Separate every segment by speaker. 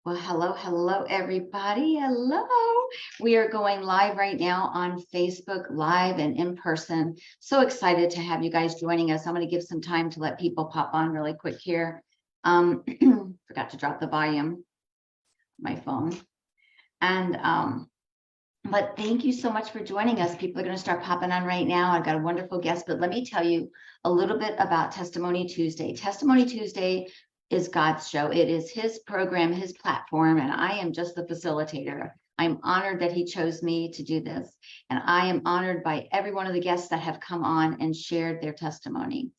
Speaker 1: Well, hello, everybody. Hello. We are going live right now on Facebook Live and in person. So excited to have you guys joining us. I'm going to give some time to let people pop on really quick here. Forgot to drop the volume on my phone. But thank you so much for joining us. People are going to start popping on right now. I've got a wonderful guest, but let me tell you a little bit about Testimony Tuesday. Testimony Tuesday is God's show. It is his program, his platform, and I am just the facilitator. I'm honored that he chose me to do this. And I am honored by every one of the guests that have come on and shared their testimony.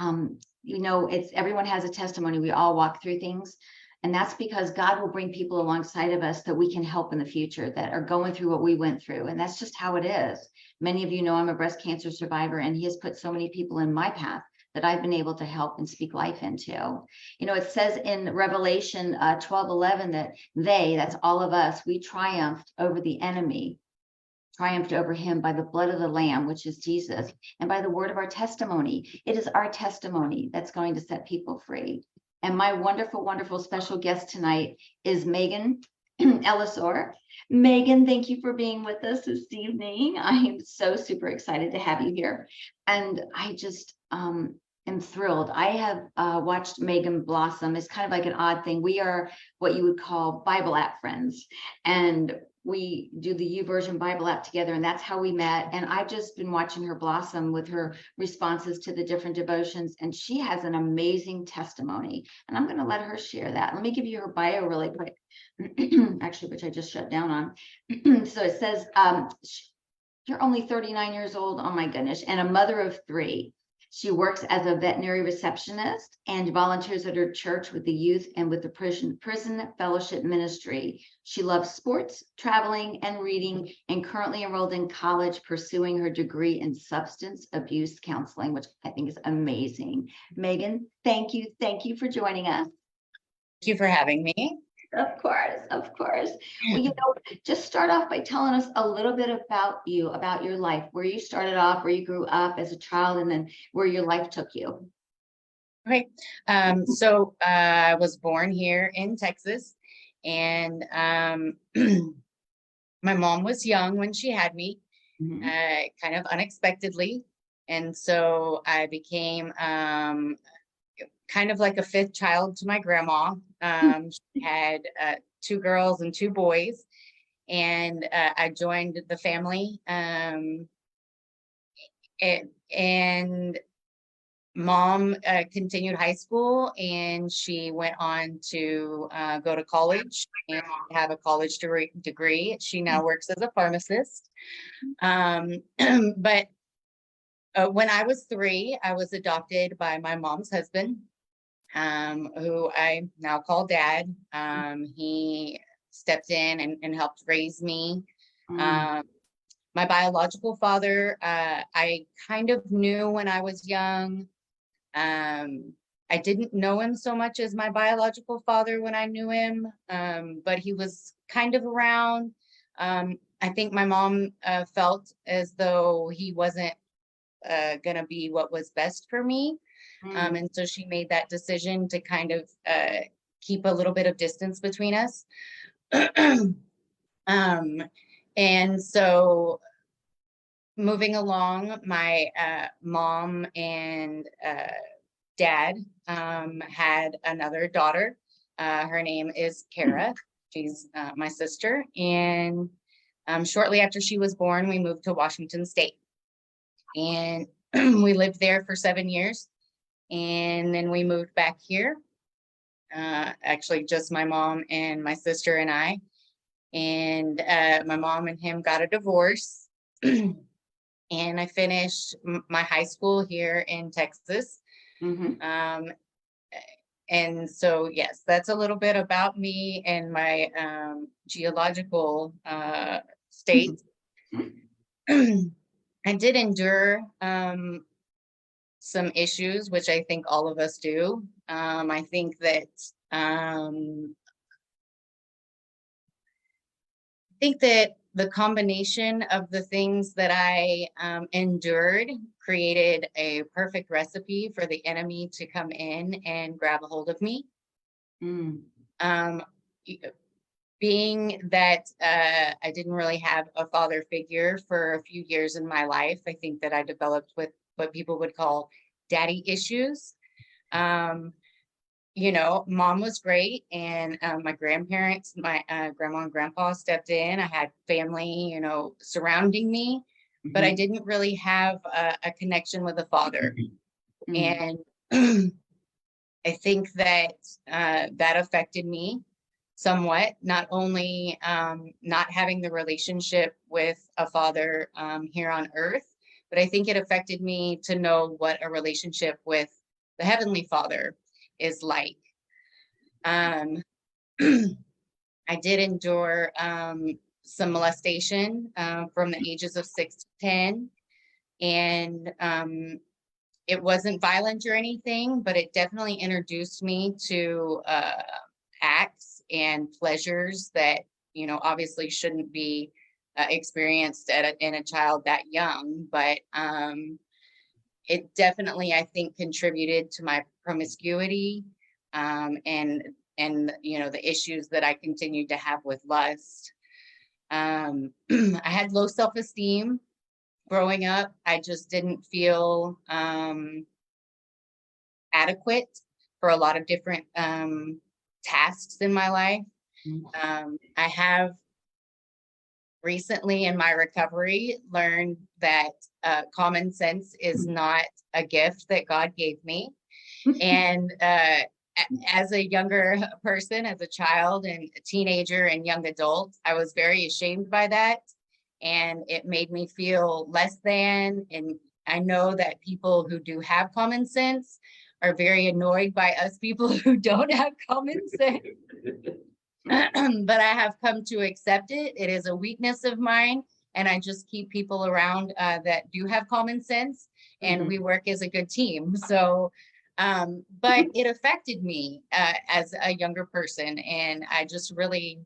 Speaker 1: It's everyone has a testimony. We all walk through things. And that's because God will bring people alongside of us that we can help in the future that are going through what we went through. And that's just how it is. Many of you know I'm a breast cancer survivor, and he has put so many people in my path that I've been able to help and speak life into. It says in Revelation 12:11 that that's all of us, we triumphed over the enemy, triumphed over him by the blood of the Lamb, which is Jesus, and by the word of our testimony. It is our testimony that's going to set people free. And my wonderful, wonderful special guest tonight is Megan Ellisor. Megan, thank you for being with us this evening. I am so super excited to have you here. And I just am thrilled. I have watched Megan blossom. It's kind of like an odd thing. We are what you would call Bible app friends. And we do the YouVersion Bible app together, and that's how we met. And I've just been watching her blossom with her responses to the different devotions, and she has an amazing testimony. And I'm going to let her share that. Let me give you her bio really quick, actually, which I just shut down on. So it says, you're only 39 years old. Oh my goodness. And a mother of three. She works as a veterinary receptionist and volunteers at her church with the youth and with the prison fellowship ministry. She loves sports, traveling, and reading, and currently enrolled in college pursuing her degree in substance abuse counseling, which I think is amazing. Megan, thank you. Thank you for joining us.
Speaker 2: Thank you for having me.
Speaker 1: Of course, of course. Well, just start off by telling us a little bit about you, about your life, where you started off, where you grew up as a child, and then where your life took you.
Speaker 2: Okay. So I was born here in Texas, and my mom was young when she had me, kind of unexpectedly. And so I became kind of like a fifth child to my grandma. She had 2 girls and 2 boys, and I joined the family. And mom continued high school, and she went on to go to college and have a college degree. She now works as a pharmacist. But when I was 3, I was adopted by my mom's husband, who I now call Dad. He stepped in and helped raise me. My biological father, I kind of knew when I was young. I didn't know him so much as my biological father when I knew him, but he was kind of around. I think my mom felt as though he wasn't going to be what was best for me. And so she made that decision to kind of keep a little bit of distance between us. And so moving along, my mom and dad had another daughter. Her name is Kara. She's my sister. And shortly after she was born, we moved to Washington State. And we lived there for 7 years. And then we moved back here. Actually, just my mom and my sister and I. And my mom and him got a divorce. And I finished my high school here in Texas. And so, yes, that's a little bit about me and my geological state. I did endure some issues, which I think all of us do. I think that the combination of the things that I endured created a perfect recipe for the enemy to come in and grab a hold of me. being that I didn't really have a father figure for a few years in my life, I think that I developed with what people would call daddy issues. Mom was great, and my grandparents, my grandma and grandpa stepped in. I had family, surrounding me, but I didn't really have a connection with a father. And I think that that affected me somewhat, not only not having the relationship with a father here on earth, but I think it affected me to know what a relationship with the Heavenly Father is like. I did endure some molestation from the ages of 6 to 10. And it wasn't violent or anything, but it definitely introduced me to acts and pleasures that, obviously shouldn't be experienced in a child that young. But it definitely, I think, contributed to my promiscuity and the issues that I continued to have with lust. I had low self-esteem growing up. I just didn't feel adequate for a lot of different tasks in my life. I have recently in my recovery learned that common sense is not a gift that God gave me. And as a younger person, as a child and a teenager and young adult, I was very ashamed by that. And it made me feel less than. And I know that people who do have common sense are very annoyed by us people who don't have common sense. But I have come to accept it. It is a weakness of mine. And I just keep people around that do have common sense. And we work as a good team. So, but it affected me as a younger person. And I just really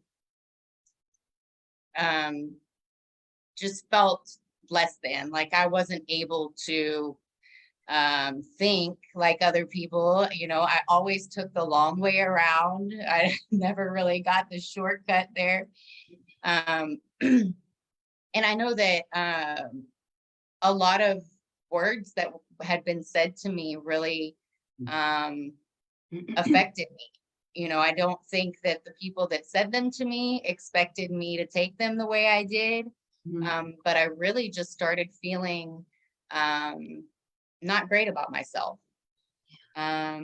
Speaker 2: just felt less than, like I wasn't able to think like other people. I always took the long way around. I never really got the shortcut there. And I know that a lot of words that had been said to me really affected me. I don't think that the people that said them to me expected me to take them the way I did. But I really just started feeling not great about myself. A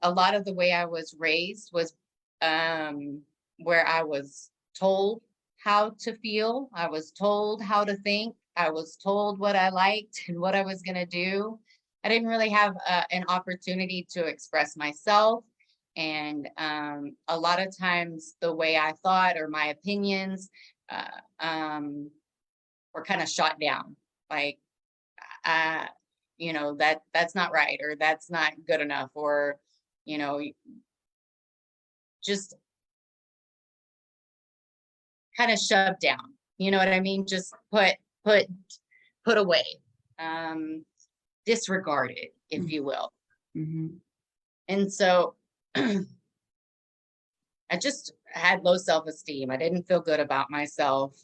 Speaker 2: lot of the way I was raised was where I was told how to feel. I was told how to think. I was told what I liked and what I was going to do. I didn't really have an opportunity to express myself. And a lot of times the way I thought or my opinions were kind of shot down. Like, that's not right, or that's not good enough, or, just kind of shoved down. You know what I mean? Just put away, disregarded, if you will. And so I just had low self-esteem. I didn't feel good about myself.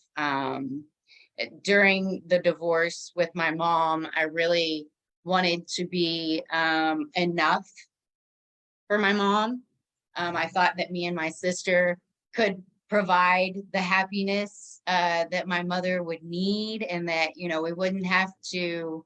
Speaker 2: During the divorce with my mom, I really wanted to be enough for my mom. I thought that me and my sister could provide the happiness that my mother would need, and that, we wouldn't have to,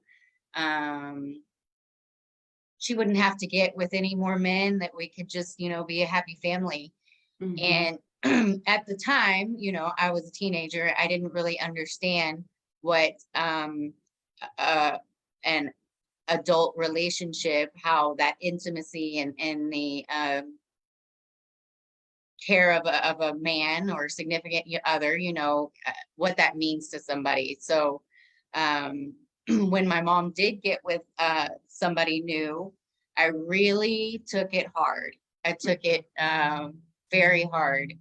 Speaker 2: she wouldn't have to get with any more men, that we could just, be a happy family. And at the time, I was a teenager. I didn't really understand what an adult relationship, how that intimacy and the care of a man or significant other, what that means to somebody. So when my mom did get with somebody new, I really took it hard. I took it very hard.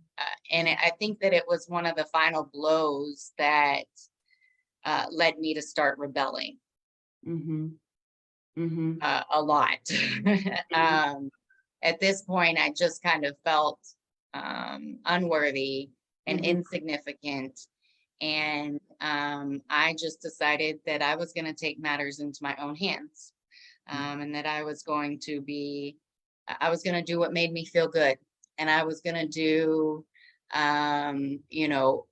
Speaker 2: And I think that it was one of the final blows that led me to start rebelling a lot. At this point, I just kind of felt unworthy and
Speaker 1: Mhm.
Speaker 2: insignificant. And I just decided that I was going to take matters into my own hands, and that I was going to do what made me feel good. And I was going to do, you know,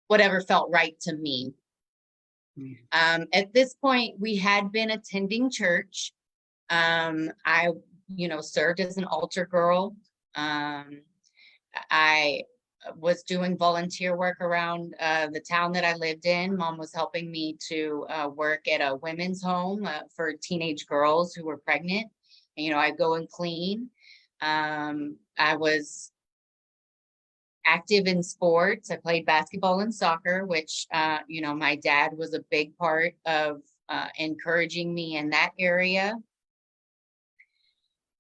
Speaker 2: whatever felt right to me. At this point, we had been attending church. I, served as an altar girl. I was doing volunteer work around the town that I lived in. Mom was helping me to work at a women's home for teenage girls who were pregnant. And, I'd go and clean. I was active in sports. I played basketball and soccer, which, my dad was a big part of encouraging me in that area.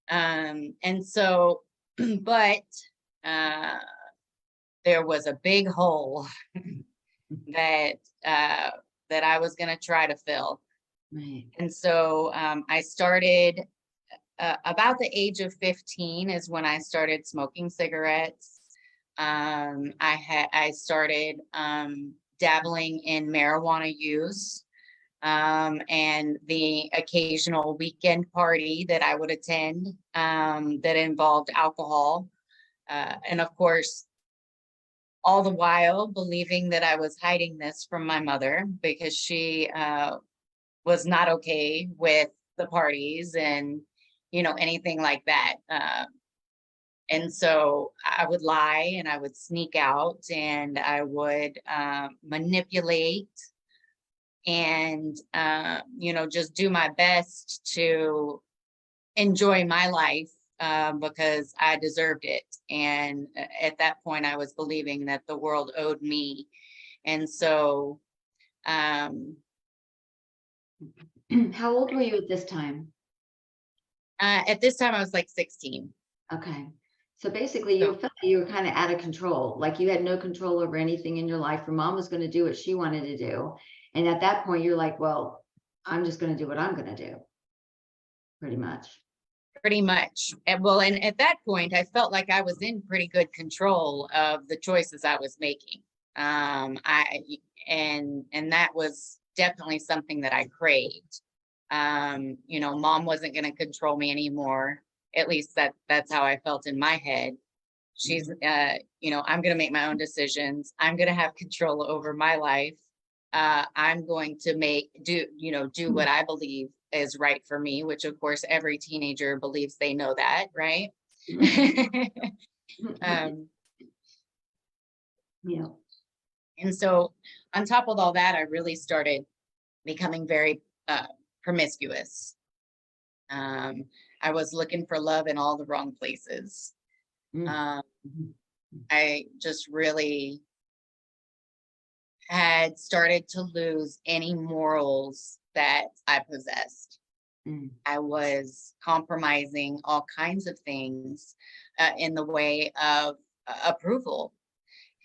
Speaker 2: And so, but there was a big hole that I was going to try to fill.
Speaker 1: Right.
Speaker 2: And so I started about the age of 15 is when I started smoking cigarettes. I started dabbling in marijuana use, and the occasional weekend party that I would attend that involved alcohol. And of course, all the while believing that I was hiding this from my mother because she was not okay with the parties and, anything like that. And so I would lie and I would sneak out and I would manipulate and, just do my best to enjoy my life because I deserved it. And at that point, I was believing that the world owed me. And so,
Speaker 1: How old were you at this time?
Speaker 2: at this time, I was like 16.
Speaker 1: Okay. So basically you
Speaker 2: So
Speaker 1: felt like you were kind of out of control, like you had no control over anything in your life. Your mom was going to do what she wanted to do. And at that point, you're like, well, I'm just going to do what I'm going to do. Pretty much.
Speaker 2: pretty much. And at that point, I felt like I was in pretty good control of the choices I was making. And that was definitely something that I craved. Mom wasn't going to control me anymore. At least that's how I felt in my head. She's, I'm going to make my own decisions. I'm going to have control over my life. I'm going to do what I believe is right for me, which of course every teenager believes they know that, right?
Speaker 1: Yeah.
Speaker 2: And so on top of all that, I really started becoming very promiscuous. I was looking for love in all the wrong places. I just really had started to lose any morals that I possessed. I was compromising all kinds of things in the way of approval.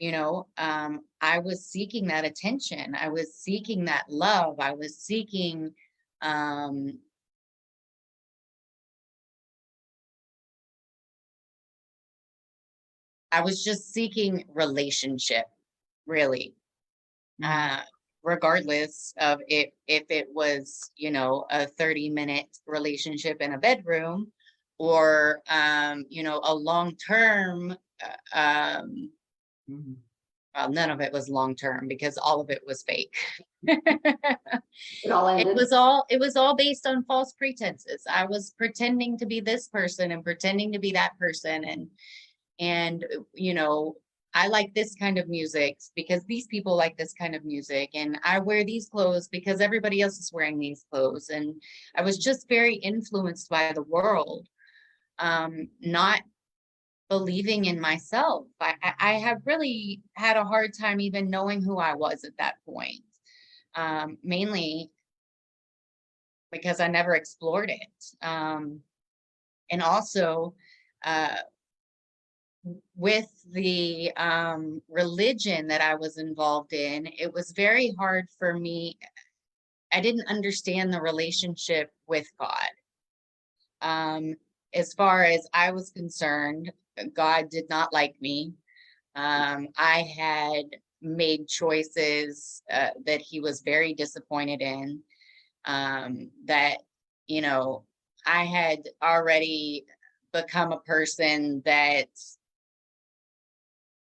Speaker 2: I was seeking that attention. I was seeking that love. I was seeking I was just seeking relationship, really. Regardless of if it was, a 30-minute relationship in a bedroom or, a long-term, well, none of it was long-term because all of it was fake.
Speaker 1: It all ended.
Speaker 2: It was all based on false pretenses. I was pretending to be this person and pretending to be that person. And, I like this kind of music because these people like this kind of music. And I wear these clothes because everybody else is wearing these clothes. And I was just very influenced by the world, not believing in myself. I have really had a hard time even knowing who I was at that point, mainly because I never explored it. And also, with the religion that I was involved in, it was very hard for me. I didn't understand the relationship with God. As far as I was concerned, God did not like me. I had made choices that he was very disappointed in. That, you know, I had already become a person that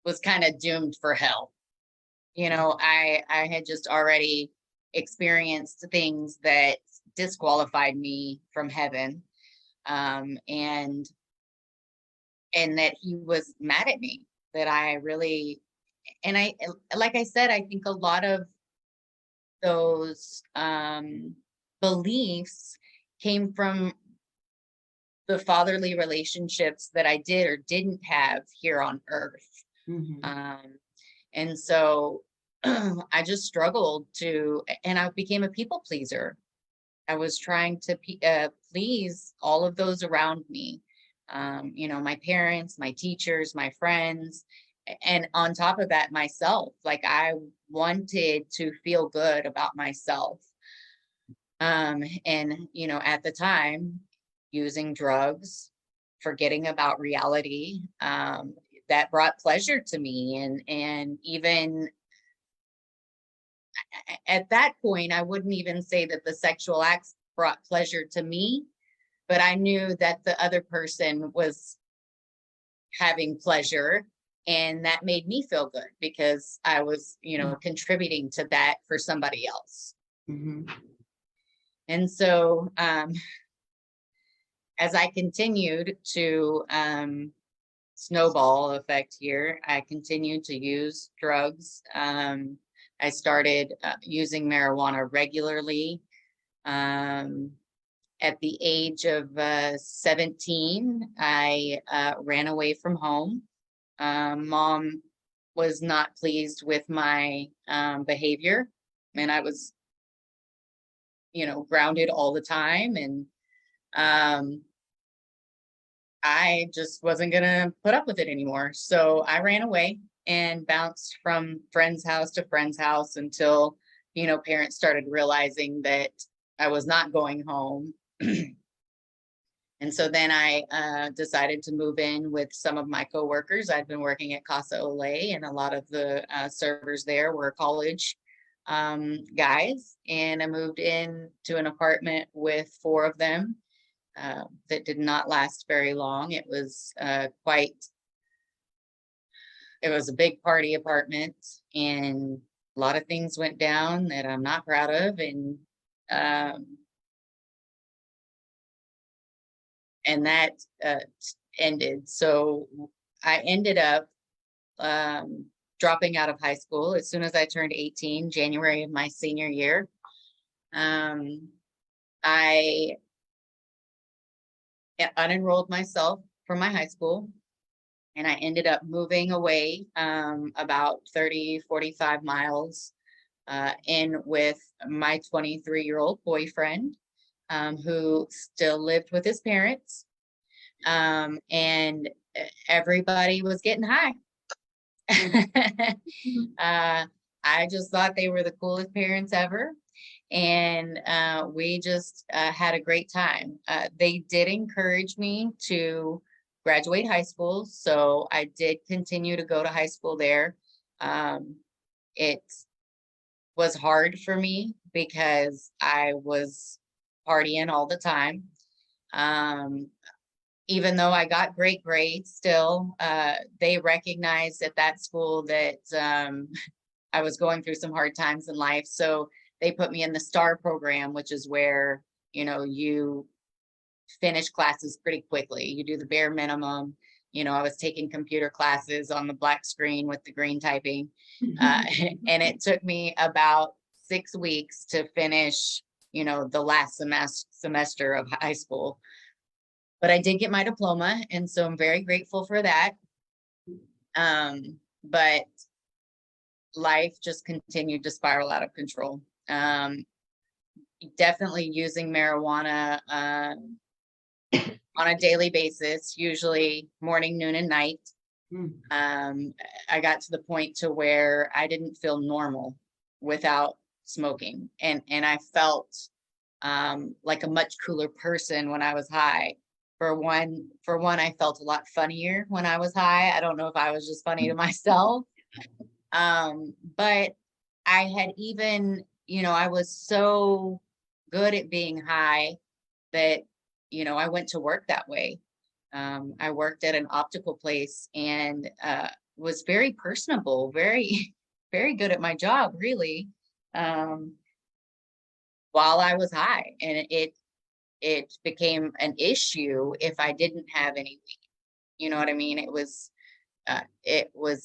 Speaker 2: was kind of doomed for hell. I had just already experienced things that disqualified me from heaven. And that he was mad at me, that I really, and I, like I said, I think a lot of those beliefs came from the fatherly relationships that I did or didn't have here on earth.
Speaker 1: Mhm.
Speaker 2: And so I just struggled and I became a people pleaser. I was trying to please all of those around me. My parents, my teachers, my friends, and on top of that, myself. Like, I wanted to feel good about myself. And at the time, using drugs, forgetting about reality, that brought pleasure to me. And even at that point, I wouldn't even say that the sexual acts brought pleasure to me, but I knew that the other person was having pleasure, and that made me feel good because I was, contributing to that for somebody else.
Speaker 1: Mhm.
Speaker 2: And so, as I continued to snowball effect here, I continued to use drugs. I started using marijuana regularly. At the age of 17, I ran away from home. Mom was not pleased with my behavior, and I was, grounded all the time. And I just wasn't going to put up with it anymore. So I ran away and bounced from friend's house to friend's house until, parents started realizing that I was not going home. And so then I decided to move in with some of my coworkers. I'd been working at Casa Olay, and a lot of the servers there were college guys. And I moved in to an apartment with 4 of them. That did not last very long. It was it was a big party apartment, and a lot of things went down that I'm not proud of. And that ended. So I ended up dropping out of high school as soon as I turned 18, January of my senior year. I unenrolled myself from my high school, and I ended up moving away about 30-45 miles in with my 23-year-old boyfriend, who still lived with his parents. And everybody was getting high. I just thought they were the coolest parents ever. And we just had a great time. They did encourage me to graduate high school, so I did continue to go to high school there. It was hard for me because I was partying all the time. Even though I got great grades, still, they recognized at that school that I was going through some hard times in life. So they put me in the STAR program, which is where, you finish classes pretty quickly. You do the bare minimum. I was taking computer classes on the black screen with the green typing. And it took me about 6 weeks to finish, the last semester of high school. But I did get my diploma, and so I'm very grateful for that. But life just continued to spiral out of control. Definitely using marijuana on a daily basis, usually morning, noon, and night. I got to the point to where I didn't feel normal without smoking, and I felt like a much cooler person when I was high. For one, I felt a lot funnier when I was high. I don't know if I was just funny to myself. But I had even, I was so good at being high that, I went to work that way. I worked at an optical place and was very personable, very, very good at my job, really, um, while I was high. And it became an issue if I didn't have any weed. You know what I mean? It was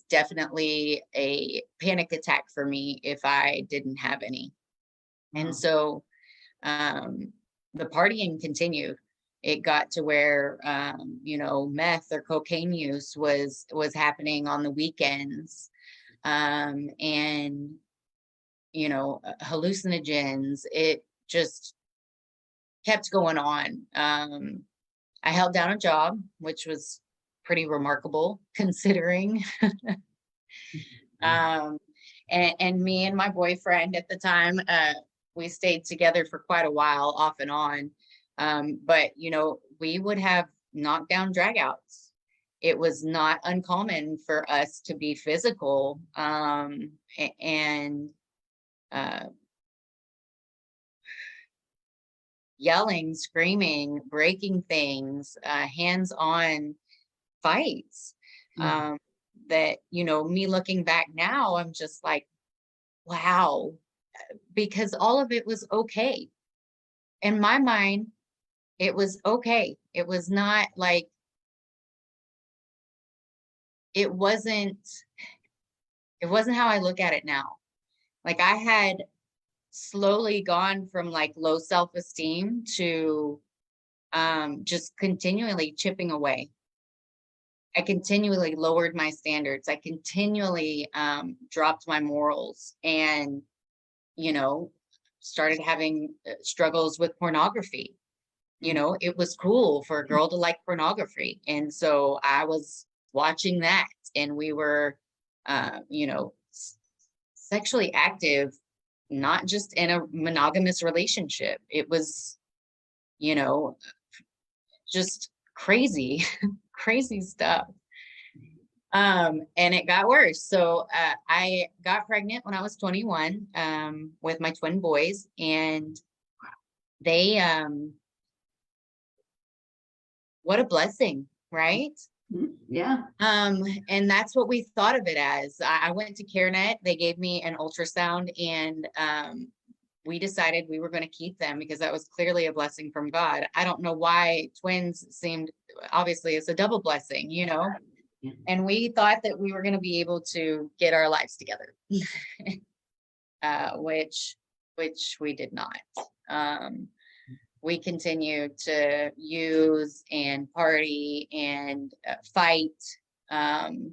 Speaker 2: definitely a panic attack for me if I didn't have any. And
Speaker 1: Wow.
Speaker 2: so the partying continued. It got to where meth or cocaine use was happening on the weekends, and hallucinogens. It just kept going on. I held down a job, which was pretty remarkable considering. um, and me and my boyfriend at the time, we stayed together for quite a while, off and on. But we would have knockdown dragouts. It was not uncommon for us to be physical, and yelling, screaming, breaking things, hands-on fights.
Speaker 1: Mm.
Speaker 2: That, me looking back now, I'm just like, wow, because all of it was okay. In my mind, it was okay. It was not like, it wasn't, it wasn't how I look at it now. Like, I had slowly gone from like low self-esteem to just continually chipping away. I continually lowered my standards. I continually dropped my morals, and you know, started having struggles with pornography. It was cool for a girl to like pornography. And so I was watching that, and we were, sexually active, not just in a monogamous relationship. It was, you know, just crazy, crazy stuff. And it got worse. So I got pregnant when I was 21, with my twin boys, and they, what a blessing, right?
Speaker 1: Yeah.
Speaker 2: And that's what we thought of it as. I went to CareNet. They gave me an ultrasound, and we decided we were going to keep them because that was clearly a blessing from God. I don't know why twins seemed, obviously it's a double blessing,
Speaker 1: Yeah.
Speaker 2: and we thought that we were going to be able to get our lives together, which we did not. We continued to use and party and fight. The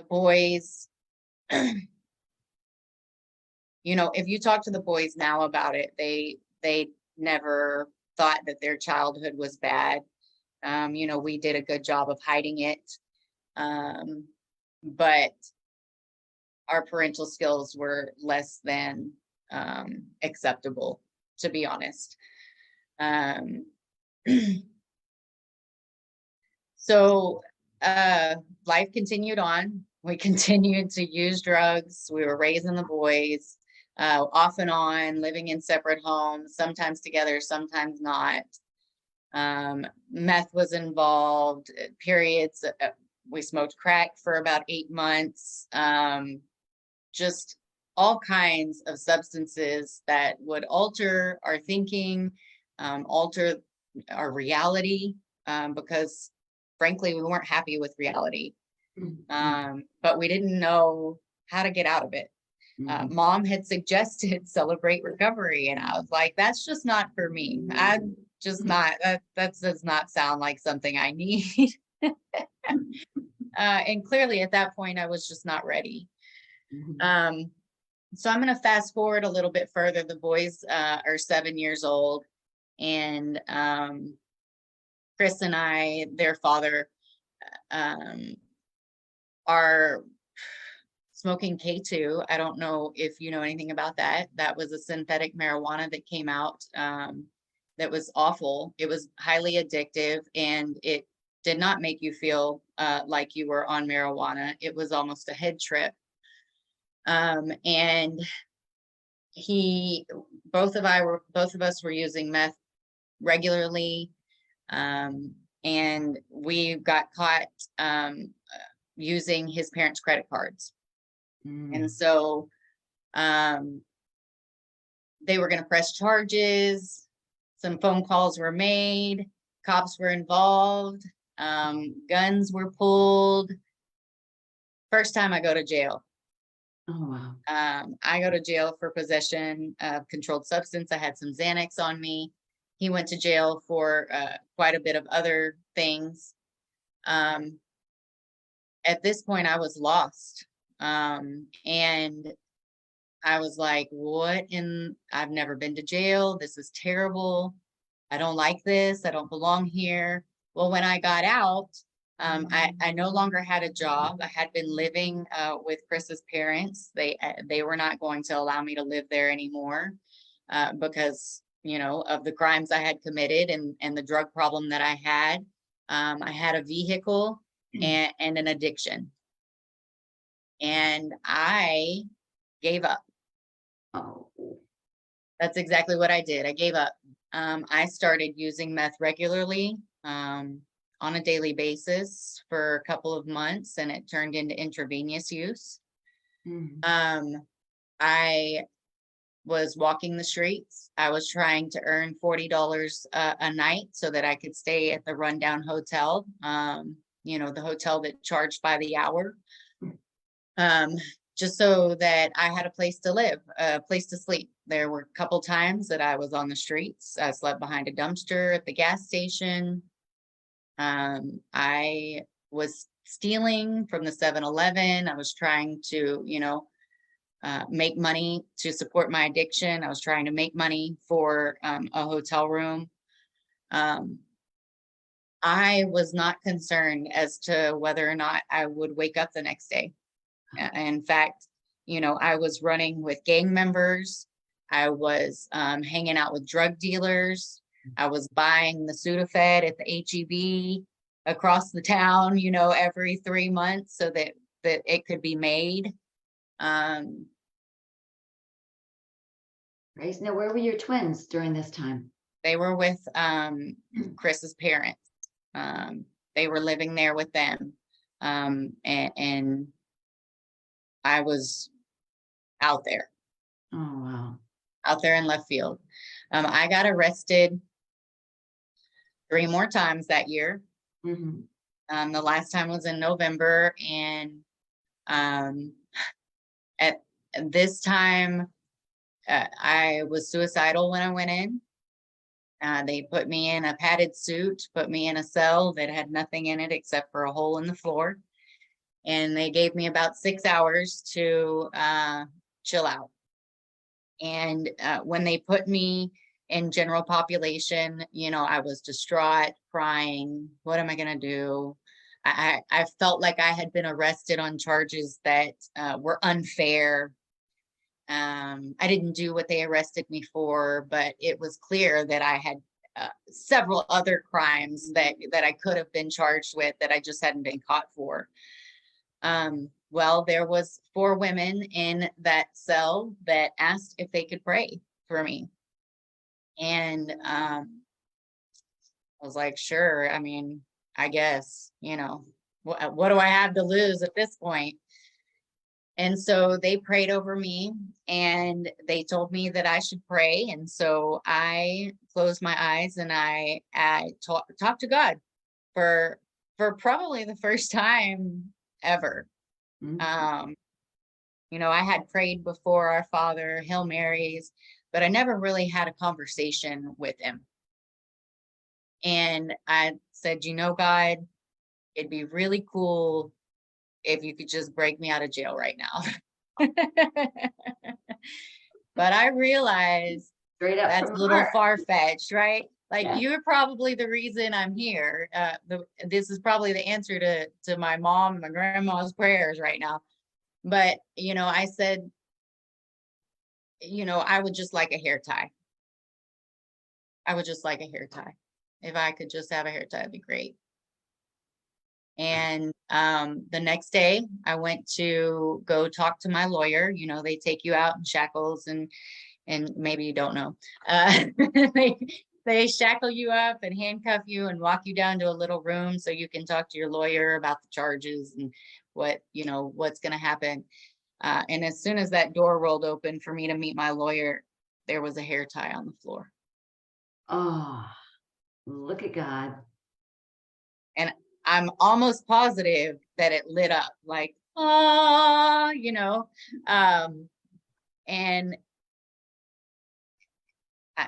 Speaker 2: boys, if you talk to the boys now about it, they never thought that their childhood was bad. We did a good job of hiding it. But our parental skills were less than acceptable, to be honest. So life continued on. We continued to use drugs. We were raising the boys, off and on, living in separate homes, sometimes together, sometimes not. Meth was involved, periods. We smoked crack for about 8 months. Just all kinds of substances that would alter our thinking, alter our reality, because frankly, we weren't happy with reality. But we didn't know how to get out of it. Mom had suggested celebrate recovery, and I was like, that's just not for me. I'm just not, that does not sound like something I need. And clearly at that point, I was just not ready. So I'm going to fast forward a little bit further. The boys are 7 years old, and Chris and I, their father, are smoking K2. I don't know if you know anything about that. That was a synthetic marijuana that came out that was awful. It was highly addictive, and it did not make you feel like you were on marijuana. It was almost a head trip. And both of us were using meth regularly. And we got caught using his parents' credit cards. And so they were going to press charges. Some phone calls were made. Cops were involved. Guns were pulled. First time I go to jail.
Speaker 1: Oh, wow.
Speaker 2: I go to jail for possession of controlled substance. I had some Xanax on me. He went to jail for quite a bit of other things. At this point, I was lost. And I was like, I've never been to jail. This is terrible. I don't like this. I don't belong here. Well, when I got out, I no longer had a job. I had been living with Chris's parents. They were not going to allow me to live there anymore because, of the crimes I had committed and the drug problem that I had. I had a vehicle and an addiction. And I gave up.
Speaker 1: Oh,
Speaker 2: That's exactly what I did. I gave up. I started using meth regularly on a daily basis for a couple of months, and it turned into intravenous use. I was walking the streets. I was trying to earn $40 a night so that I could stay at the rundown hotel, the hotel that charged by the hour. Just so that I had a place to live, a place to sleep. There were a couple times that I was on the streets. I slept behind a dumpster at the gas station. I was stealing from the 7-Eleven. I was trying to, make money to support my addiction. I was trying to make money for a hotel room. I was not concerned as to whether or not I would wake up the next day. In fact, I was running with gang members. I was hanging out with drug dealers. I was buying the Sudafed at the HEB across the town, every 3 months so that it could be made.
Speaker 1: Right. Now, where were your twins during this time?
Speaker 2: They were with Chris's parents. They were living there with them. And I was out there.
Speaker 1: Oh, wow.
Speaker 2: Out there in left field. I got arrested 3 more times that year. The last time was in November, and at this time, I was suicidal when I went in. They put me in a padded suit, put me in a cell that had nothing in it except for a hole in the floor. And they gave me about 6 hours to chill out. And when they put me in general population, I was distraught, crying. What am I going to do? I felt like I had been arrested on charges that were unfair. I didn't do what they arrested me for, but it was clear that I had several other crimes that I could have been charged with that I just hadn't been caught for. Well, there was 4 women in that cell that asked if they could pray for me. And I was like, sure. I mean, I guess, what do I have to lose at this point? And so they prayed over me, and they told me that I should pray. And so I closed my eyes and I talked to God for probably the first time ever. I had prayed before Our Father, Hail Marys, but I never really had a conversation with him. And I said, God, it'd be really cool if you could just break me out of jail right now. But I realized that's a little far-fetched, right? Like, you're probably the reason I'm here. This is probably the answer to my mom and my grandma's prayers right now. But, I said, I would just like a hair tie. I would just like a hair tie. If I could just have a hair tie, it'd be great. And the next day I went to go talk to my lawyer. You know, they take you out in shackles, and maybe you don't know. They they shackle you up and handcuff you and walk you down to a little room so you can talk to your lawyer about the charges and what, you know, what's going to happen. And as soon as that door rolled open for me to meet my lawyer, there was a hair tie on the floor.
Speaker 1: Oh, look at God.
Speaker 2: And I'm almost positive that it lit up like, oh, you know, and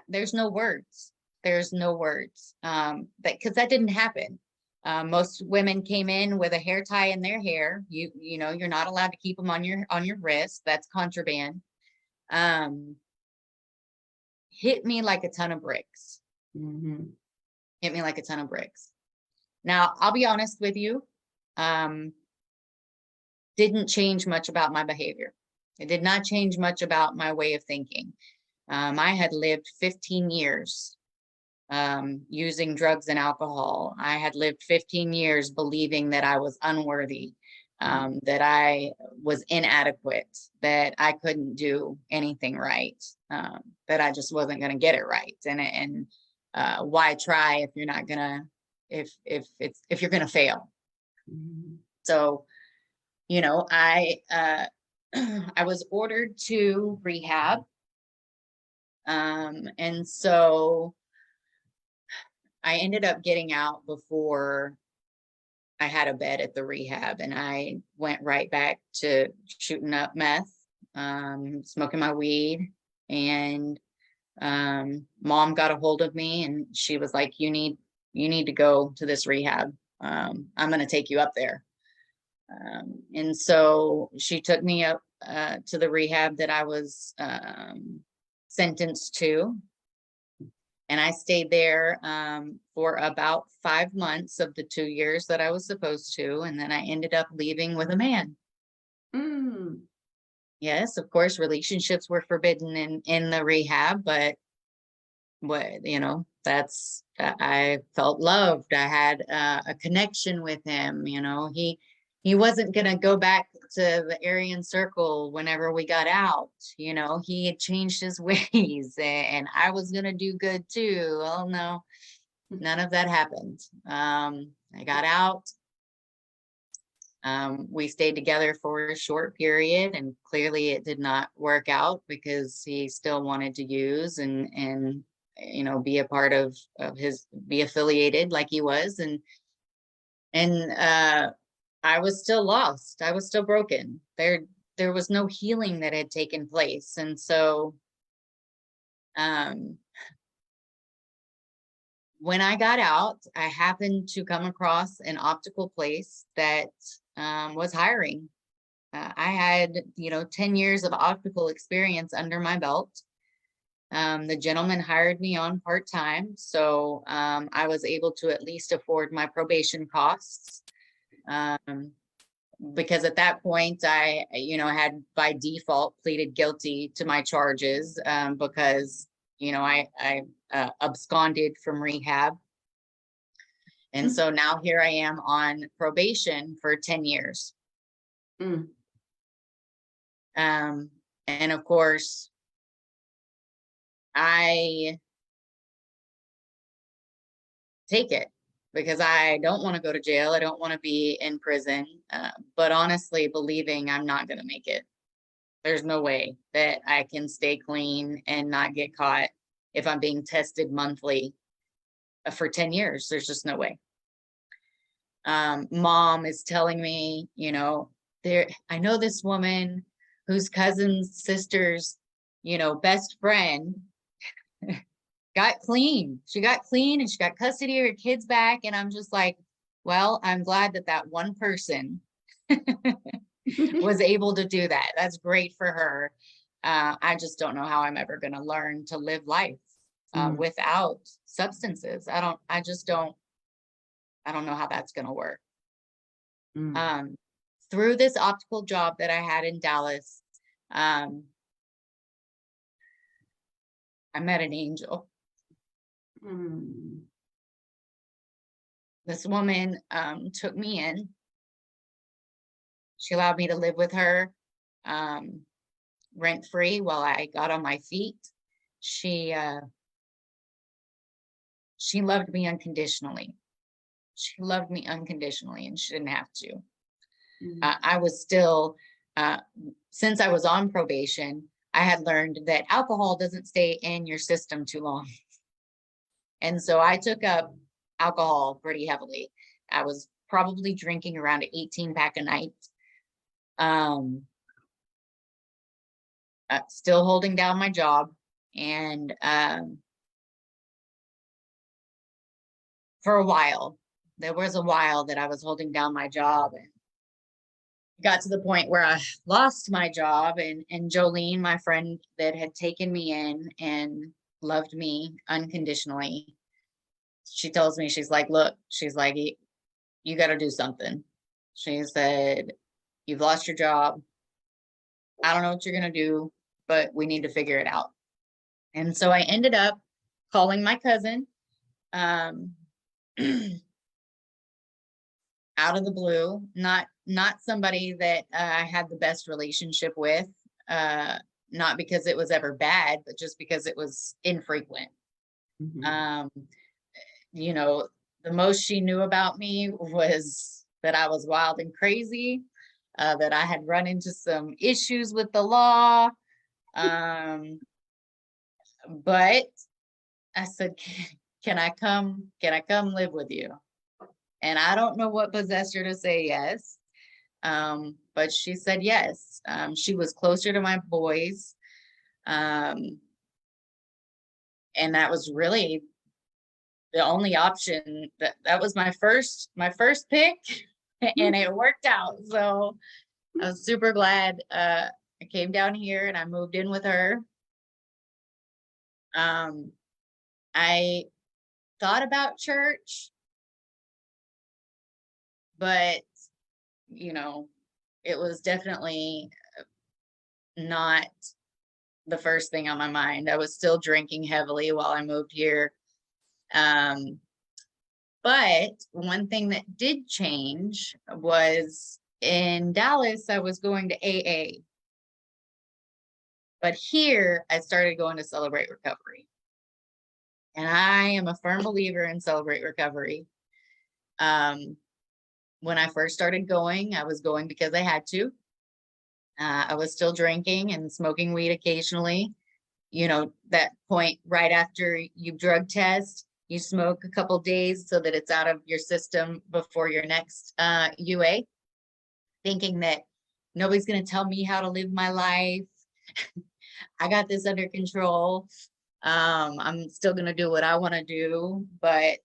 Speaker 2: there's no words. There's no words. Because that didn't happen. Most women came in with a hair tie in their hair. You know, you're not allowed to keep them on your wrist. That's contraband. Hit me like a ton of bricks.
Speaker 1: Mm-hmm.
Speaker 2: Hit me like a ton of bricks. Now, I'll be honest with you. Didn't change much about my behavior. It did not change much about my way of thinking. I had lived 15 years using drugs and alcohol. I had lived 15 years believing that I was unworthy, that I was inadequate, that I couldn't do anything right, that I just wasn't going to get it right. And why try if you're not gonna, if you're gonna fail?
Speaker 1: Mm-hmm.
Speaker 2: So, you know, I was ordered to rehab. And so I ended up getting out before I had a bed at the rehab, and I went right back to shooting up meth, smoking my weed, and mom got a hold of me and she was like, you need to go to this rehab. I'm going to take you up there. And so she took me up to the rehab that I was sentenced to. And I stayed there for about 5 months of the 2 years that I was supposed to. And then I ended up leaving with a man.
Speaker 1: Mm.
Speaker 2: Yes, of course, relationships were forbidden in the rehab, but you know, that's, I felt loved. I had a connection with him. You know, he wasn't going to go back to the Aryan circle whenever we got out. You know, he had changed his ways, and I was going to do good too. Oh no, none of that happened. I got out. We stayed together for a short period, and clearly it did not work out because he still wanted to use and you know, be a part of his, be affiliated like he was. And I was still lost. I was still broken. There was no healing that had taken place. And so when I got out, I happened to come across an optical place that was hiring. I had, you know, 10 years of optical experience under my belt. The gentleman hired me on part-time, so I was able to at least afford my probation costs. Because at that point I, you know, had by default pleaded guilty to my charges because, you know, I absconded from rehab. And so now here I am on probation for 10 years.
Speaker 1: Mm.
Speaker 2: And of course, I take it because I don't want to go to jail. I don't want to be in prison. But honestly, believing I'm not going to make it. There's no way that I can stay clean and not get caught if I'm being tested monthly for 10 years. There's just no way. Mom is telling me, you know, I know this woman whose cousin's sister's, you know, best friend got clean. She got clean and she got custody of her kids back. And I'm just like, well, I'm glad that one person was able to do that. That's great for her. I just don't know how I'm ever going to learn to live life without substances. I don't know how that's going to work. Through this optical job that I had in Dallas, I met an angel.
Speaker 1: Mm.
Speaker 2: This woman took me in. She allowed me to live with her rent free while I got on my feet. She she loved me unconditionally. She loved me unconditionally, and she didn't have to. I was still, since I was on probation, I had learned that alcohol doesn't stay in your system too long. And so I took up alcohol pretty heavily. I was probably drinking around an 18 pack a night. Still holding down my job. And for a while, there was a while that I was holding down my job, and got to the point where I lost my job, and Jolene, my friend that had taken me in and loved me unconditionally, she tells me, she's like, look, she's like, you got to do something. She said, you've lost your job. I don't know what you're going to do, but we need to figure it out. And so I ended up calling my cousin out of the blue, not somebody that I had the best relationship with, not because it was ever bad, but just because it was infrequent. You know, the most she knew about me was that I was wild and crazy, that I had run into some issues with the law. But I said, can I come live with you? And I don't know what possessed her to say yes. But she said yes. She was closer to my boys. And that was really the only option. That was my first pick, and it worked out. So I was super glad I came down here and I moved in with her. I thought about church, but you know, it was definitely not the first thing on my mind. I was still drinking heavily while I moved here. But one thing that did change was in Dallas, I was going to AA. But here I started going to Celebrate Recovery. And I am a firm believer in Celebrate Recovery. When I first started going, I was going because I had to. I was still drinking and smoking weed occasionally. You know, that point right after you drug test, you smoke a couple days so that it's out of your system before your next UA, thinking that nobody's going to tell me how to live my life. I got this under control. I'm still going to do what I want to do, but,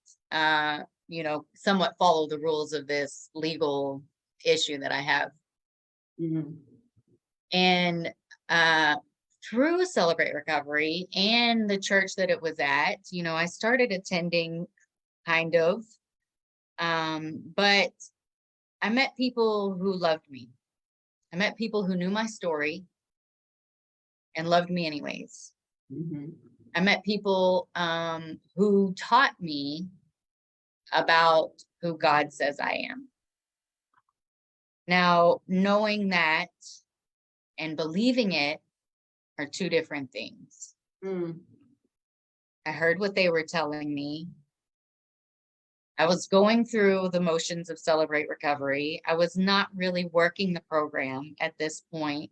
Speaker 2: you know, somewhat follow the rules of this legal issue that I have. And through Celebrate Recovery and the church that it was at, you know, I started attending kind of, but I met people who loved me. I met people who knew my story and loved me anyways. I met people who taught me about who God says I am. Now, knowing that and believing it are two different things. I heard what they were telling me. I was going through the motions of Celebrate Recovery. I was not really working the program at this point.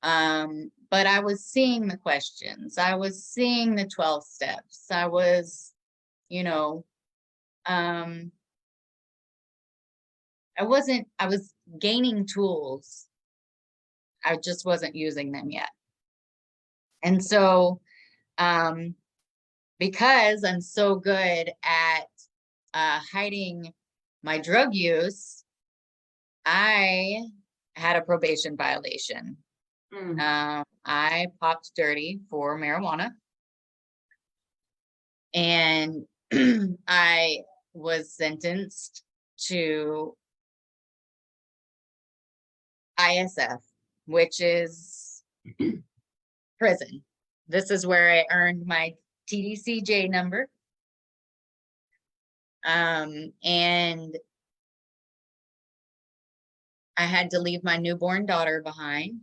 Speaker 2: But I was seeing the questions. I was seeing the 12 steps. I was, you know, I was gaining tools. I just wasn't using them yet. And so, because I'm so good at hiding my drug use, I had a probation violation. I popped dirty for marijuana, and I was sentenced to ISF, which is prison. This is where I earned my TDCJ number. And I had to leave my newborn daughter behind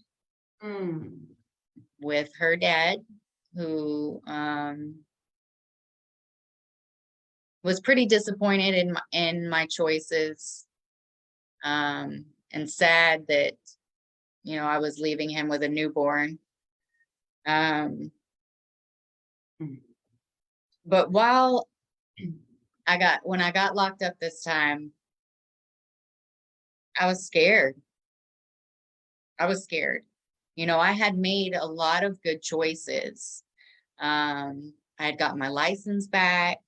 Speaker 2: with her dad, who was pretty disappointed in my choices, and sad that, you know, I was leaving him with a newborn. But when I got locked up this time, I was scared. You know, I had made a lot of good choices. I had gotten my license back.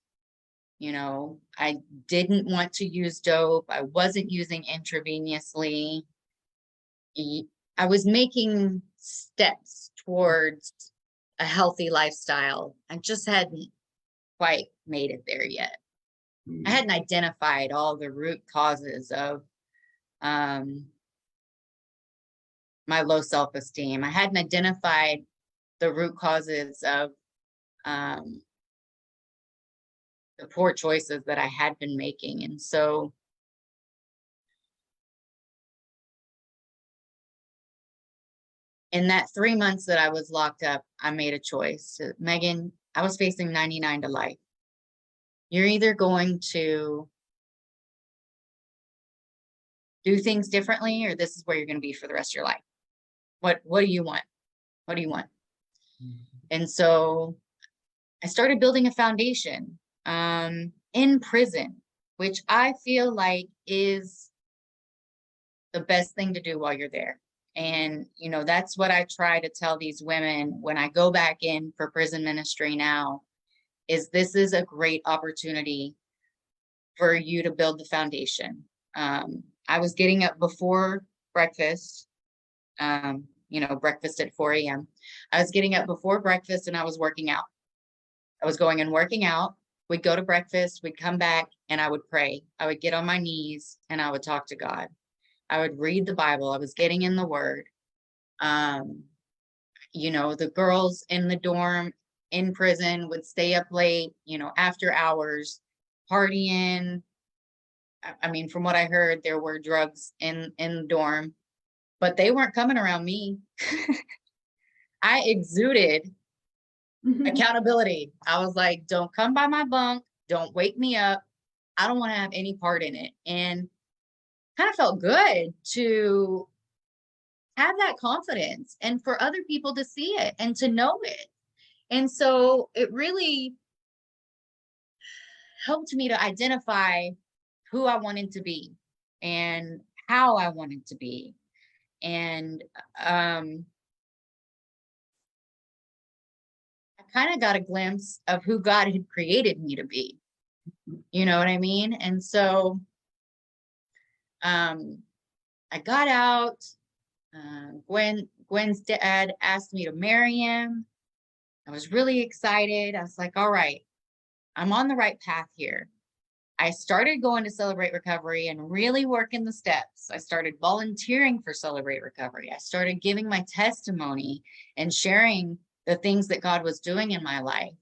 Speaker 2: You know, I didn't want to use dope. I wasn't using intravenously. I was making steps towards a healthy lifestyle. I just hadn't quite made it there yet. I hadn't identified all the root causes of my low self-esteem. I hadn't identified the root causes of the poor choices that I had been making. And so in that 3 months that I was locked up, I made a choice. Megan, I was facing 99 to life. You're either going to do things differently, or this is where you're going to be for the rest of your life. What do you want? What do you want? And so I started building a foundation in prison, which I feel like is the best thing to do while you're there. And, you know, that's what I try to tell these women when I go back in for prison ministry now, is this is a great opportunity for you to build the foundation. I was getting up before breakfast, you know, breakfast at 4 a.m. I was getting up before breakfast and I was working out. I was going and working out. We'd go to breakfast, we'd come back, and I would pray. I would get on my knees and I would talk to God. I would read the Bible. I was getting in the Word. You know, the girls in the dorm in prison would stay up late, you know, after hours, partying. I mean, from what I heard, there were drugs in the dorm, but they weren't coming around me. I exuded accountability. I was like, don't come by my bunk. Don't wake me up. I don't want to have any part in it. And kind of felt good to have that confidence and for other people to see it and to know it. And so it really helped me to identify who I wanted to be and how I wanted to be. And I kind of got a glimpse of who God had created me to be. You know what I mean? And so I got out. Gwen's dad asked me to marry him. I was really excited. I was like, all right, I'm on the right path here. I started going to Celebrate Recovery and really working the steps. I started volunteering for Celebrate Recovery. I started giving my testimony and sharing the things that God was doing in my life.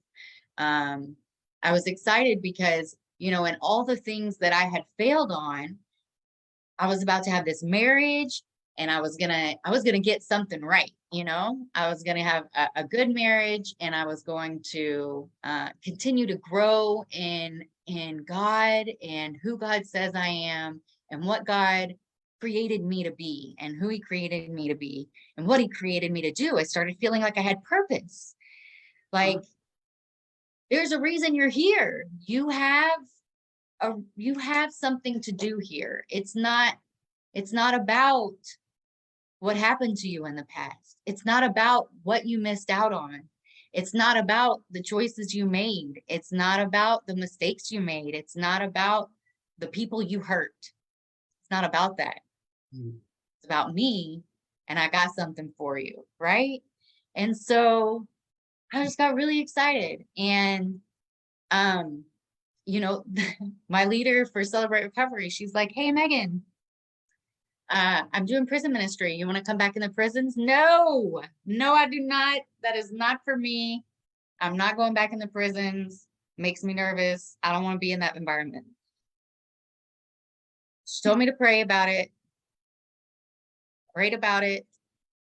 Speaker 2: I was excited because, you know, in all the things that I had failed on, I was about to have this marriage and I was gonna get something right. You know, I was gonna have a good marriage and I was going to continue to grow in God and who God says I am and what God created me to be and who he created me to be and what he created me to do. I started feeling like I had purpose. Like, there's a reason you're here. You have something to do here. It's not about what happened to you in the past. It's not about what you missed out on. It's not about the choices you made. It's not about the mistakes you made. It's not about the people you hurt. It's not about that. It's about me, and I got something for you, right? And so I just got really excited. And you know, my leader for Celebrate Recovery, she's like, hey, Megan, I'm doing prison ministry. You want to come back in the prisons? No, I do not. That is not for me. I'm not going back in the prisons. Makes me nervous. I don't want to be in that environment. She told me to pray about it, prayed about it.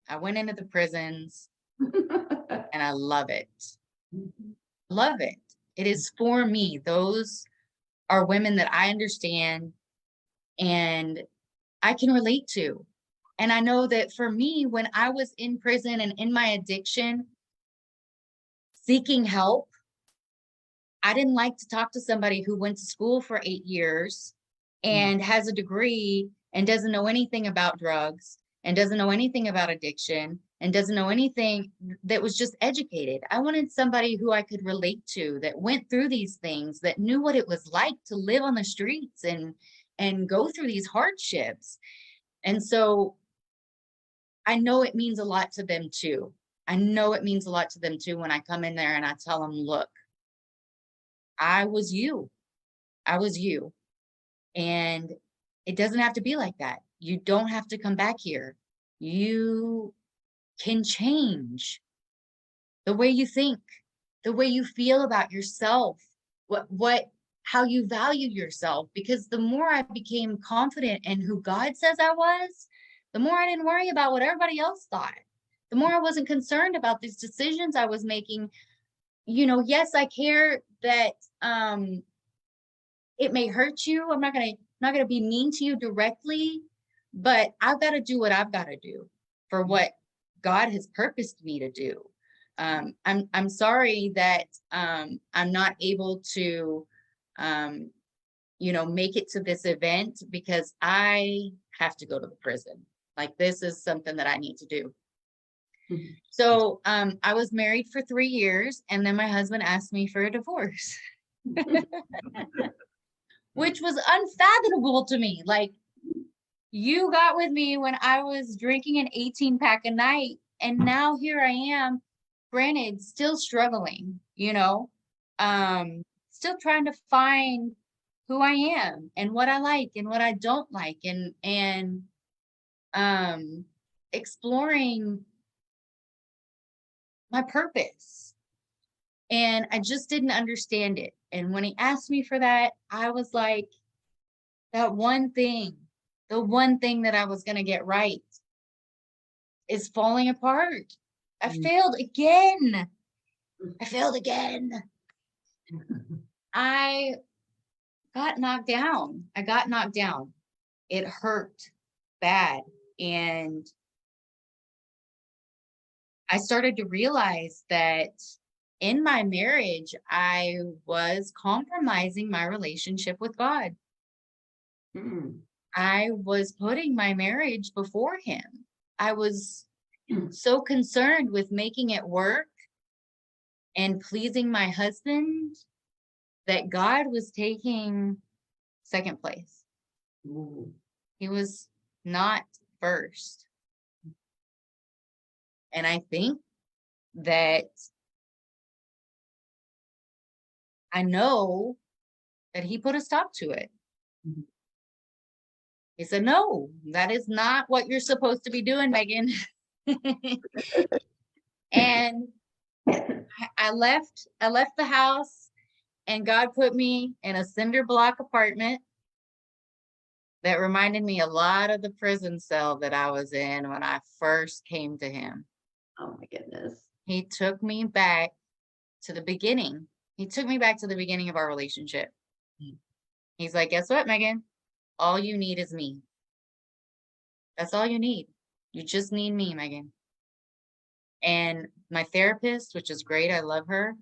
Speaker 2: I went into the prisons and I love it. Love it. It is for me. Those are women that I understand and I can relate to. And I know that for me, when I was in prison and in my addiction, seeking help, I didn't like to talk to somebody who went to school for 8 years and has a degree and doesn't know anything about drugs and doesn't know anything about addiction and doesn't know anything, that was just educated. I wanted somebody who I could relate to, that went through these things, that knew what it was like to live on the streets and go through these hardships. And so I know it means a lot to them too. I know it means a lot to them too when I come in there and I tell them, look, I was you. I was you. And it doesn't have to be like that. You don't have to come back here. You can change the way you think, the way you feel about yourself, how you value yourself. Because the more I became confident in who God says I was, the more I didn't worry about what everybody else thought. The more I wasn't concerned about these decisions I was making. Yes, I care that it may hurt you. I'm not gonna be mean to you directly, but I've got to do what I've got to do for what God has purposed me to do. I'm sorry that I'm not able to make it to this event because I have to go to the prison. Like, this is something that I need to do. So I was married for 3 years, and then my husband asked me for a divorce, which was unfathomable to me. Like, you got with me when I was drinking an 18-pack a night, and now here I am, granted, still struggling, still trying to find who I am and what I like and what I don't like, and exploring my purpose. And I just didn't understand it. And when he asked me for that, I was like, the one thing that I was going to get right is falling apart. I failed again. I got knocked down. It hurt bad. And I started to realize that in my marriage, I was compromising my relationship with God. I was putting my marriage before him. I was so concerned with making it work and pleasing my husband that God was taking second place. He was not first. And I think that I know that he put a stop to it. He said, no, that is not what you're supposed to be doing, Megan. And I left the house, and God put me in a cinder block apartment that reminded me a lot of the prison cell that I was in when I first came to him.
Speaker 1: Oh my goodness.
Speaker 2: He took me back to the beginning. He took me back to the beginning of our relationship. He's like, guess what, Megan? All you need is me. That's all you need. You just need me, Megan. And my therapist, which is great, I love her,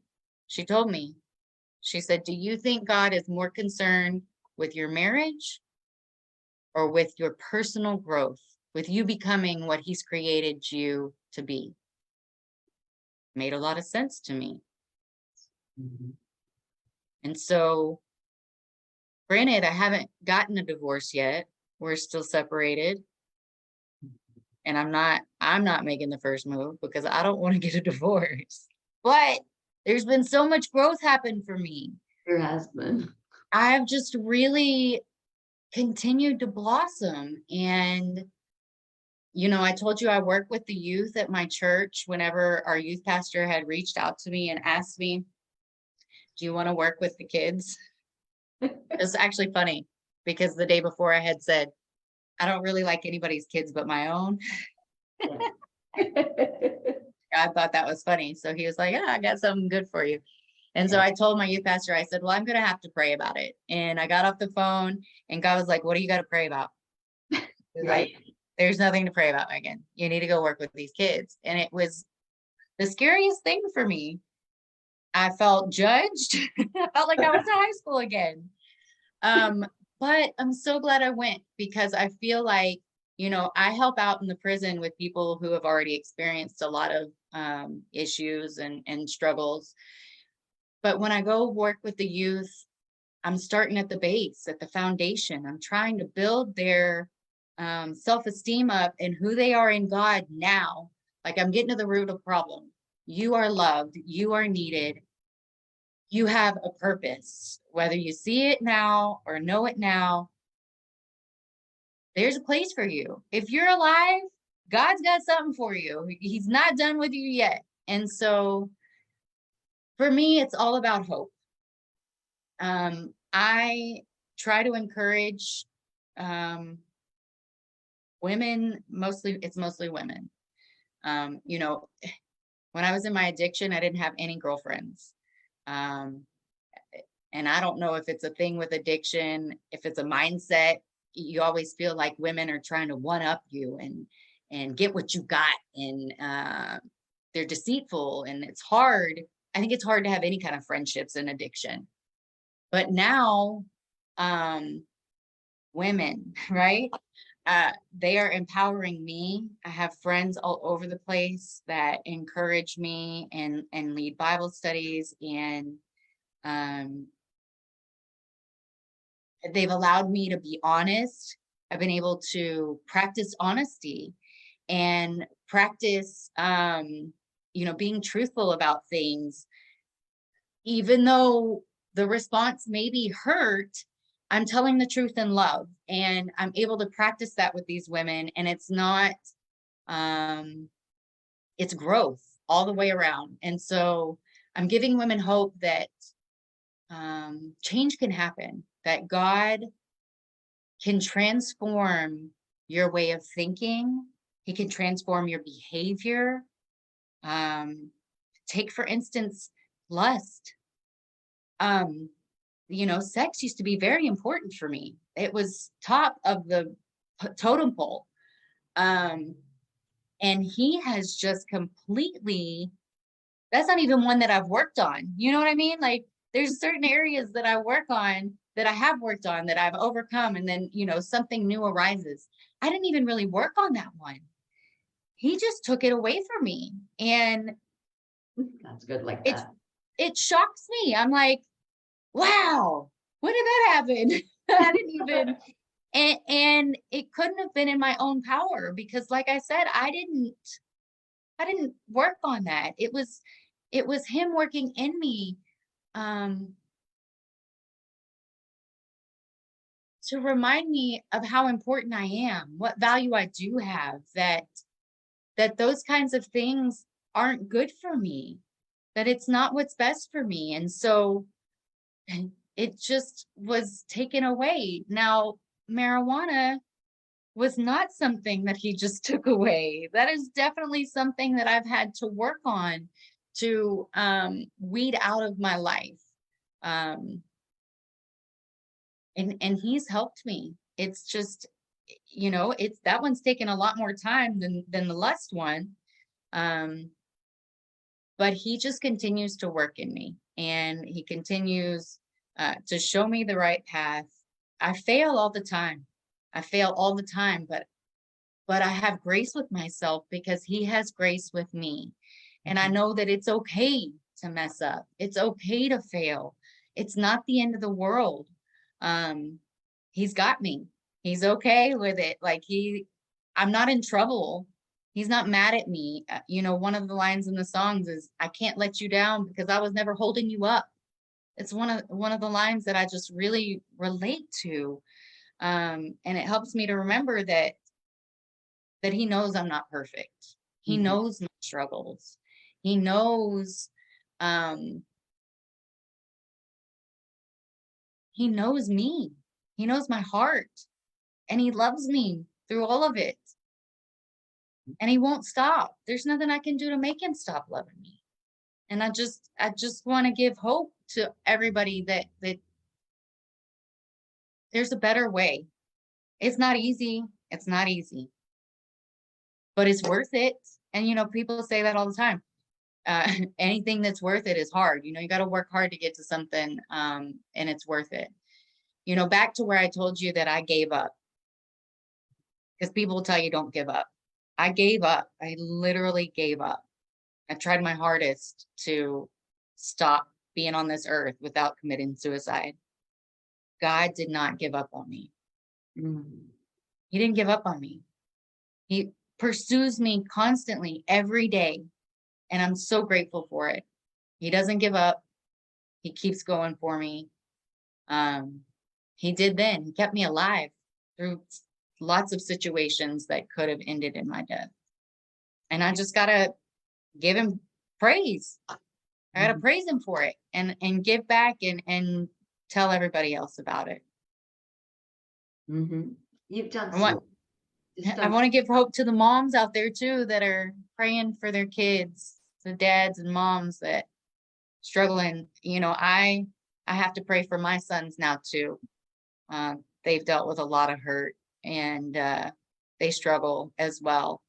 Speaker 2: she told me, she said, do you think God is more concerned with your marriage or with your personal growth, with you becoming what he's created you to be? Made a lot of sense to me. And so, granted, I haven't gotten a divorce yet. We're still separated. And I'm not making the first move because I don't want to get a divorce. But there's been so much growth happen for me.
Speaker 1: There has been.
Speaker 2: I've just really continued to blossom. And, I told you I work with the youth at my church. Whenever our youth pastor had reached out to me and asked me, do you want to work with the kids? It's actually funny. because the day before I had said, I don't really like anybody's kids but my own. I thought that was funny. So he was like, yeah, I got something good for you. And so I told my youth pastor, I said, well, I'm going to have to pray about it. And I got off the phone and God was like, what do you got to pray about? He was like, there's nothing to pray about, Megan. You need to go work with these kids. And it was the scariest thing for me. I felt judged. I felt like I was in high school again. But I'm so glad I went, because I feel like, you know, I help out in the prison with people who have already experienced a lot of issues and struggles. But when I go work with the youth, I'm starting at the base, at the foundation. I'm trying to build their self-esteem up and who they are in God now. Like, I'm getting to the root of the problem. You are loved. You are needed. You have a purpose, whether you see it now or know it now. There's a place for you. If you're alive, God's got something for you. He's not done with you yet. And so for me, it's all about hope. I try to encourage women, it's mostly women. You know, when I was in my addiction, I didn't have any girlfriends. And I don't know if it's a thing with addiction, if it's a mindset. You always feel like women are trying to one up you and get what you got. And they're deceitful, and it's hard. I think it's hard to have any kind of friendships in addiction. But now, women, right? They are empowering me. I have friends all over the place that encourage me and lead Bible studies, and they've allowed me to be honest. I've been able to practice honesty and practice, you know, being truthful about things, even though the response maybe hurt. I'm telling the truth in love, and I'm able to practice that with these women. And it's not, it's growth all the way around. And so I'm giving women hope that change can happen, that God can transform your way of thinking. He can transform your behavior. Take, for instance, lust. You know, sex used to be very important for me. It was top of the totem pole. And he has just completely, that's not even one that I've worked on. You know what I mean? Like, there's certain areas that I work on, that I have worked on, that I've overcome. And then, you know, something new arises. I didn't even really work on that one. He just took it away from me. And
Speaker 1: That's good, like that.
Speaker 2: It shocks me. I'm like, wow, when did that happen? I didn't even, and it couldn't have been in my own power, because like I said, I didn't work on that. It was him working in me, to remind me of how important I am, what value I do have, that those kinds of things aren't good for me, that it's not what's best for me. And so it just was taken away. Now, marijuana was not something that he just took away. That is definitely something that I've had to work on to weed out of my life. And he's helped me. It's just, you know, it's, that one's taken a lot more time than the lust one. But he just continues to work in me, and he continues to show me the right path. I fail all the time. But I have grace with myself, because he has grace with me. And I know that it's okay to mess up. It's okay to fail. It's not the end of the world. He's got me. He's okay with it. Like, I'm not in trouble. He's not mad at me. You know, one of the lines in the songs is, I can't let you down because I was never holding you up. It's one of the lines that I just really relate to. And it helps me to remember that he knows I'm not perfect. He knows my struggles. He knows, he knows me. He knows my heart, and he loves me through all of it. And he won't stop. There's nothing I can do to make him stop loving me. And I just want to give hope to everybody that there's a better way. It's not easy. It's not easy, but it's worth it. And, people say that all the time. Anything that's worth it is hard. You got to work hard to get to something, and it's worth it. Back to where I told you that I gave up, because people will tell you don't give up. I gave up. I literally gave up. I tried my hardest to stop being on this earth without committing suicide. God did not give up on me. He didn't give up on me. He pursues me constantly every day, and I'm so grateful for it. He doesn't give up. He keeps going for me. He did then. He kept me alive through lots of situations that could have ended in my death. And I just gotta give him praise. I gotta praise him for it, and give back, and tell everybody else about it.
Speaker 1: You've done
Speaker 2: I want to give hope to the moms out there too that are praying for their kids, the dads and moms that struggling. I have to pray for my sons now too. They've dealt with a lot of hurt, and they struggle as well.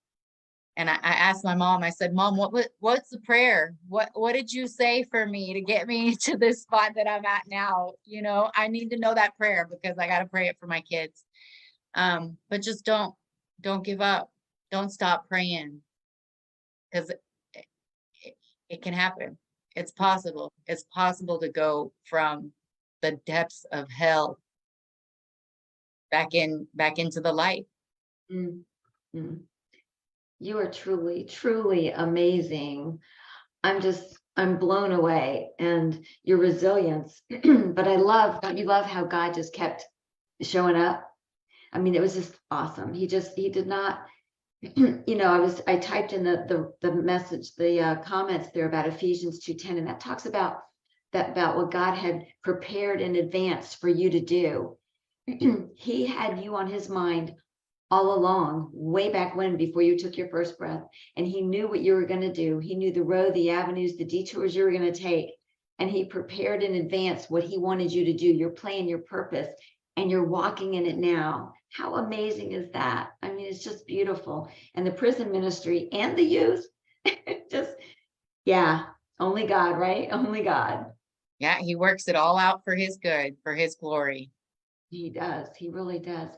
Speaker 2: And I asked my mom, I said, Mom, what's the prayer? What did you say for me to get me to this spot that I'm at now? I need to know that prayer, because I got to pray it for my kids. But just don't give up. Don't stop praying, because it can happen. It's possible. It's possible to go from the depths of hell back into the light.
Speaker 1: You are truly, truly amazing. I'm blown away, and your resilience. But I love how God just kept showing up. I mean, it was just awesome. He did not, I typed in the message, the comments there about Ephesians 2:10, and that talks about what God had prepared in advance for you to do. He had you on his mind all along, way back when, before you took your first breath, and he knew what you were going to do. He knew the road, the avenues, the detours you were going to take, and he prepared in advance what he wanted you to do, your plan, your purpose, and you're walking in it now. How amazing is that? I mean, it's just beautiful. And the prison ministry and the youth, only God, right? Only God.
Speaker 2: Yeah, he works it all out for his good, for his glory.
Speaker 1: He does. He really does.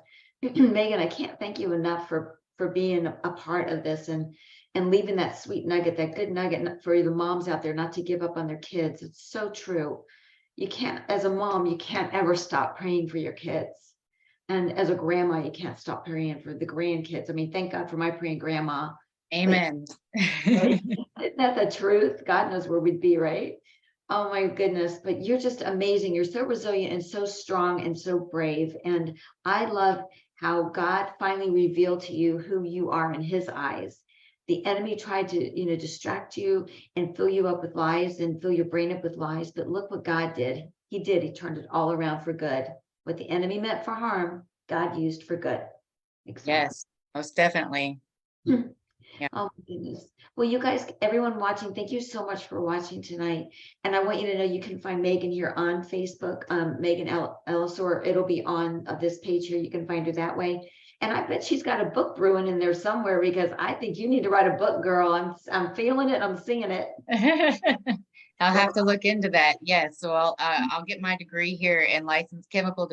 Speaker 1: Megan, I can't thank you enough for being a part of this, and leaving that sweet nugget, that good nugget for the moms out there, not to give up on their kids. It's so true. You can't, as a mom, you can't ever stop praying for your kids. And as a grandma, you can't stop praying for the grandkids. I mean, thank God for my praying grandma.
Speaker 2: Amen.
Speaker 1: Isn't that the truth? God knows where we'd be, right? Oh my goodness, but you're just amazing. You're so resilient and so strong and so brave. And I love how God finally revealed to you who you are in his eyes. The enemy tried to, distract you and fill you up with lies and fill your brain up with lies. But look what God did. He turned it all around for good. What the enemy meant for harm, God used for good.
Speaker 2: Exactly. Yes, most definitely.
Speaker 1: Yeah. Oh my goodness. Well, you guys, everyone watching, thank you so much for watching tonight. And I want you to know you can find Megan here on Facebook, Megan Ellisor. It'll be on this page here. You can find her that way. And I bet she's got a book brewing in there somewhere, because I think you need to write a book, girl. I'm feeling it. I'm seeing it.
Speaker 2: I'll have to look into that. Yes. So I'll get my degree here in licensed chemical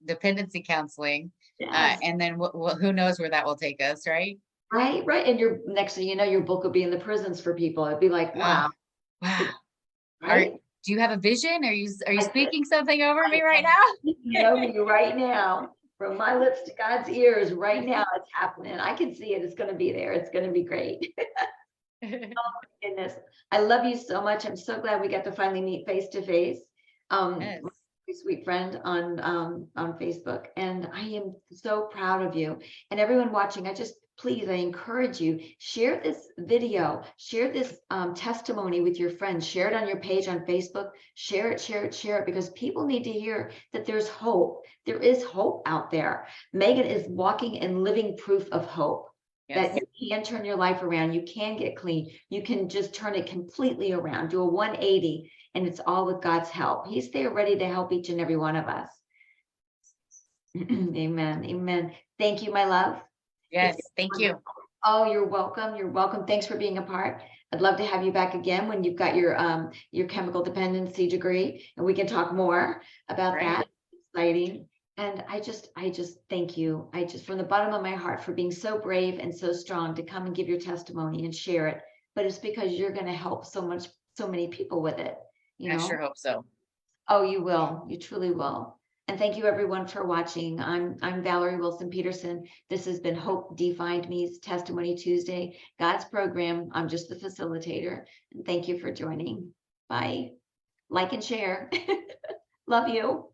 Speaker 2: dependency counseling. Yes. And then who knows where that will take us, right?
Speaker 1: Right. And your next thing you know, your book will be in the prisons for people. It'd be like, wow.
Speaker 2: Wow. Right? Do you have a vision? Are you speaking something over me right now?
Speaker 1: Over you right now. From my lips to God's ears right now, it's happening. I can see it. It's going to be there. It's going to be great. Oh my goodness. I love you so much. I'm so glad we got to finally meet face to face. Yes. My sweet friend on Facebook. And I am so proud of you. And everyone watching, I just please, I encourage you, share this video, share this testimony with your friends, share it on your page on Facebook, share it, because people need to hear that there's hope. There is hope out there. Megan is walking and living proof of hope.
Speaker 2: Yes.
Speaker 1: That you can turn your life around. You can get clean. You can just turn it completely around, do a 180, and it's all with God's help. He's there ready to help each and every one of us. Amen. Amen. Thank you, my love.
Speaker 2: Yes. Thank you.
Speaker 1: Oh, you're welcome. You're welcome. Thanks for being a part. I'd love to have you back again when you've got your chemical dependency degree, and we can talk more about
Speaker 2: Great.
Speaker 1: that. Exciting. And I just thank you. I just, from the bottom of my heart, for being so brave and so strong to come and give your testimony and share it. But it's because you're going to help so many people with it. You
Speaker 2: I
Speaker 1: know?
Speaker 2: sure hope so.
Speaker 1: Oh, you will. You truly will. And thank you everyone for watching. I'm Valerie Wilson Peterson. This has been Hope Defined Me's Testimony Tuesday, God's program. I'm just the facilitator. And thank you for joining. Bye. Like and share. Love you.